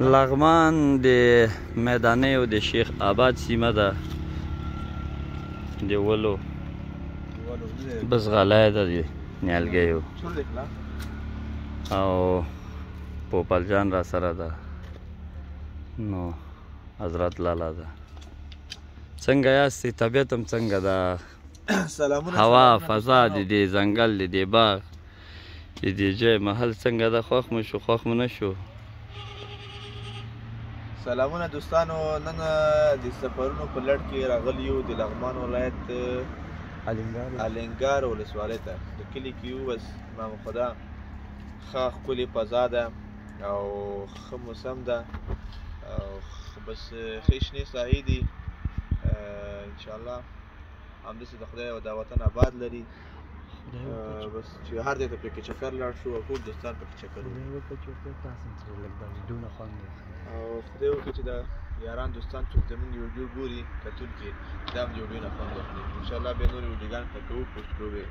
لغمان د میدانیو د شیخ آباد سیمه ده د ولو بس غلی ده د نیالګیو او پوپل جان را سره ده نو حضرت لالا ده څنګه یاستې طبیعت هم څنګه ده هوا فضا د دې ځنګل د دې باغ د دې ځای محل څنګه ده خوښ مو شو خوښ مو نه شو سلامونه دوستانو نن د سفرونو په لړ کې راغلي یو د لغمان ولایت الینګار ولسوالۍ ته د کلي کې یو بس امام خدا ښه ښکلې فضا ده او ښه موسم ده او بس ښې شنې ساحې دي انشاءالله همداسې د خدای او دا وطن آباد لري بس چې هر ځای ته پکې چکر لاړ شو او ټول دوستان پکې چکر او خدای وکړي چې دا یاران دوستان څوک زموږ ویډیو ګوري کتونکي دا هم د ویډیو نه خوند واخلي انشاءالله بیا نورې ویډیوګانې پکې کوو پوسټ کوو